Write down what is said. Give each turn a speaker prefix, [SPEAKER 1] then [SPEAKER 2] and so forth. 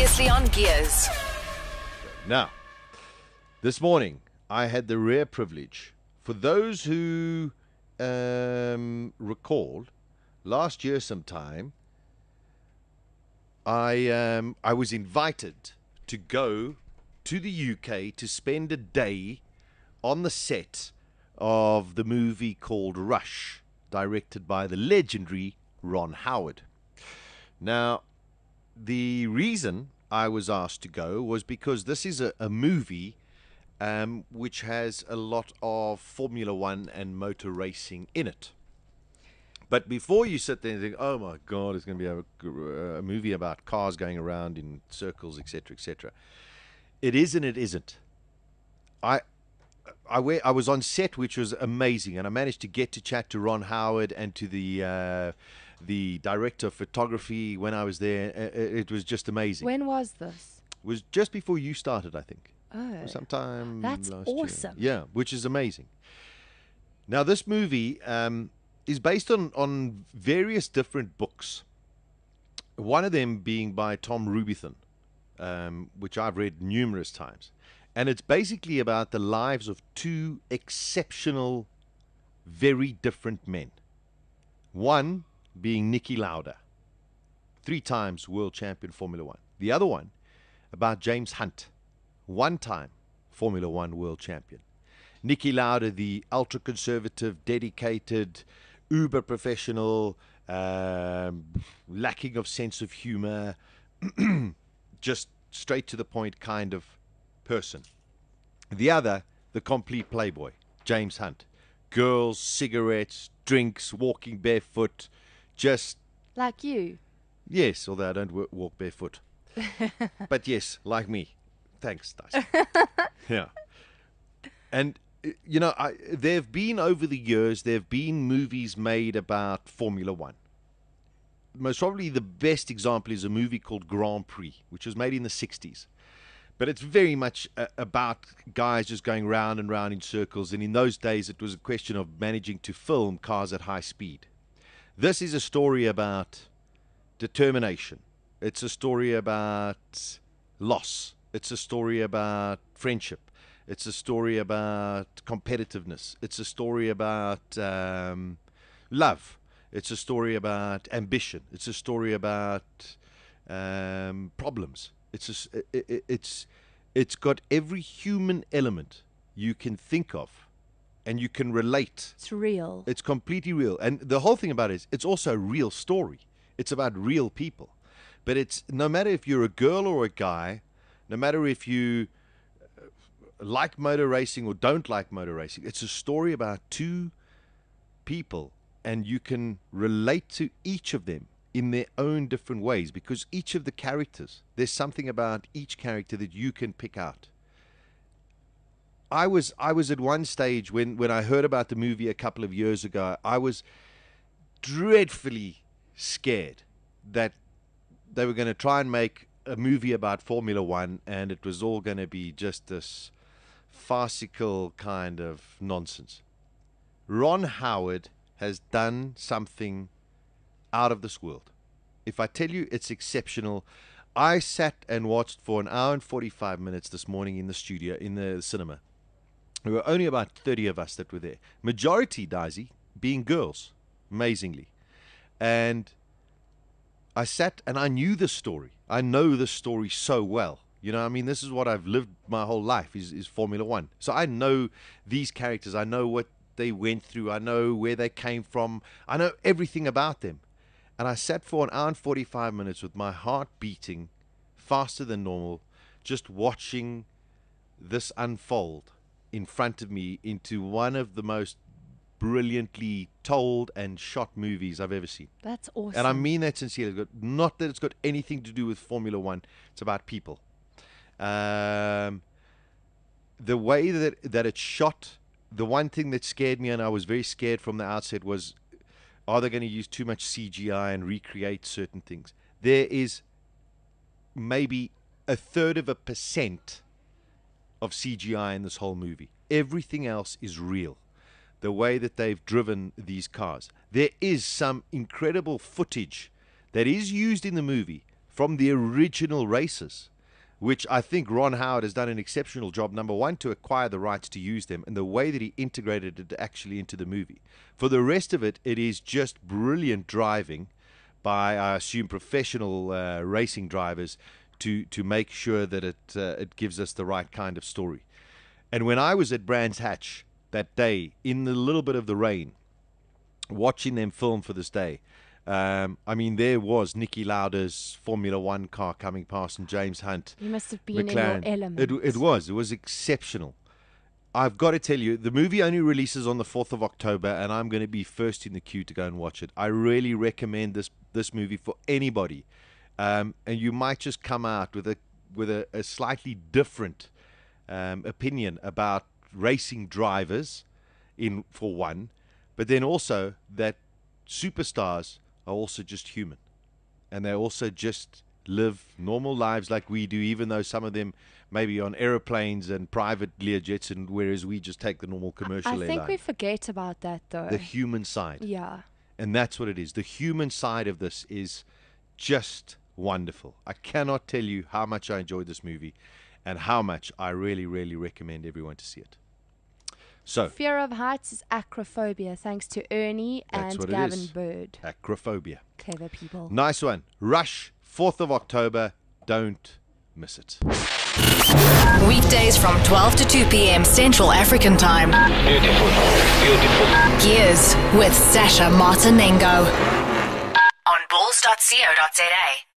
[SPEAKER 1] Previously on Gears.
[SPEAKER 2] Now, this morning, I had the rare privilege, for those who recall, last year sometime, I was invited to go to the UK to spend a day on the set of the movie called Rush, directed by the legendary Ron Howard. Now, the reason I was asked to go was because this is a movie which has a lot of Formula One and motor racing in it. But before you sit there and think, oh my God, it's going to be a movie about cars going around in circles, etc., etc., it is and it isn't. I was on set, which was amazing, and I managed to get to chat to Ron Howard and to the director of photography when I was there. It was just amazing.
[SPEAKER 3] When was this?
[SPEAKER 2] It was just before you started, I think.
[SPEAKER 3] Oh,
[SPEAKER 2] sometime
[SPEAKER 3] that's
[SPEAKER 2] last
[SPEAKER 3] awesome.
[SPEAKER 2] year. Yeah, which is amazing. Now, this movie is based on various different books. One of them being by Tom Rubithan, which I've read numerous times. And it's basically about the lives of two exceptional, very different men. One being Niki Lauda, 3 times world champion Formula One. The other one about James Hunt, 1-time Formula One world champion. Niki Lauda, the ultra-conservative, dedicated, uber-professional, lacking of sense of humor, just straight to the point kind of person. The other, the complete playboy, James Hunt. Girls, cigarettes, drinks, walking barefoot, just...
[SPEAKER 3] Like you?
[SPEAKER 2] Yes, although I don't walk barefoot. But yes, like me. Thanks, Dyson. Yeah. And, you know, there have been, over the years, there have been movies made about Formula One. Most probably the best example is a movie called Grand Prix, which was made in the 60s. But it's very much about guys just going round and round in circles. And in those days, it was a question of managing to film cars at high speed. This is a story about determination. It's a story about loss. It's a story about friendship. It's a story about competitiveness. It's a story about love. It's a story about ambition. It's a story about problems. It's got every human element you can think of, and you can relate.
[SPEAKER 3] It's real.
[SPEAKER 2] It's completely real. And the whole thing about it is, it's also a real story. It's about real people. But it's, no matter if you're a girl or a guy, no matter if you like motor racing or don't like motor racing, it's a story about two people, and you can relate to each of them in their own different ways, because each of the characters, there's something about each character that you can pick out. I was at one stage when I heard about the movie a couple of years ago, I was dreadfully scared that they were going to try and make a movie about Formula One, and it was all going to be just this farcical kind of nonsense. Ron Howard has done something out of this world. If I tell you it's exceptional, I sat and watched for an hour and 45 minutes this morning in the studio, in the cinema. There were only about 30 of us that were there. Majority, Daisy, being girls, amazingly. And I sat and I knew the story. I know the story so well. You know, I mean, this is what I've lived my whole life, is Formula One. So I know these characters. I know what they went through. I know where they came from. I know everything about them. And I sat for an hour and 45 minutes with my heart beating faster than normal, just watching this unfold in front of me into one of the most brilliantly told and shot movies I've ever seen.
[SPEAKER 3] That's awesome.
[SPEAKER 2] And I mean that sincerely. Not that it's got anything to do with Formula One. It's about people. The way that it's shot, the one thing that scared me, and I was very scared from the outset, was, are they going to use too much CGI and recreate certain things? There is maybe 1/3% of CGI in this whole movie. Everything else is real. The way that they've driven these cars. There is some incredible footage that is used in the movie from the original races, which I think Ron Howard has done an exceptional job, number one, to acquire the rights to use them, and the way that he integrated it actually into the movie. For the rest of it, it is just brilliant driving by, I assume, professional racing drivers to make sure that it gives us the right kind of story. And when I was at Brands Hatch that day, in the little bit of the rain, watching them film for this day, I mean, there was Niki Lauda's Formula One car coming past, and James Hunt.
[SPEAKER 1] You must have been
[SPEAKER 2] McLaren.
[SPEAKER 1] in your element.
[SPEAKER 2] It was exceptional. I've got to tell you, the movie only releases on the 4th of October, and I'm going to be first in the queue to go and watch it. I really recommend this movie for anybody, and you might just come out with a slightly different opinion about racing drivers, for one, but then also that superstars are also just human, and they also just live normal lives like we do, even though some of them may be on aeroplanes and private Learjets, and whereas we just take the normal commercial airline.
[SPEAKER 1] I think we forget about that, though.
[SPEAKER 2] The human side.
[SPEAKER 1] Yeah.
[SPEAKER 2] And that's what it is. The human side of this is just wonderful. I cannot tell you how much I enjoyed this movie and how much I really, really recommend everyone to see it. So,
[SPEAKER 1] Fear of heights is acrophobia, thanks to Ernie
[SPEAKER 2] That's
[SPEAKER 1] and
[SPEAKER 2] what it
[SPEAKER 1] Gavin
[SPEAKER 2] is.
[SPEAKER 1] Bird.
[SPEAKER 2] acrophobia.
[SPEAKER 1] Clever people.
[SPEAKER 2] Nice one. Rush, 4th of October. Don't miss it.
[SPEAKER 3] Weekdays from 12 to 2 p.m. Central African Time.
[SPEAKER 4] Beautiful, beautiful.
[SPEAKER 3] Gears with Sasha Martinengo on bulls.co.za.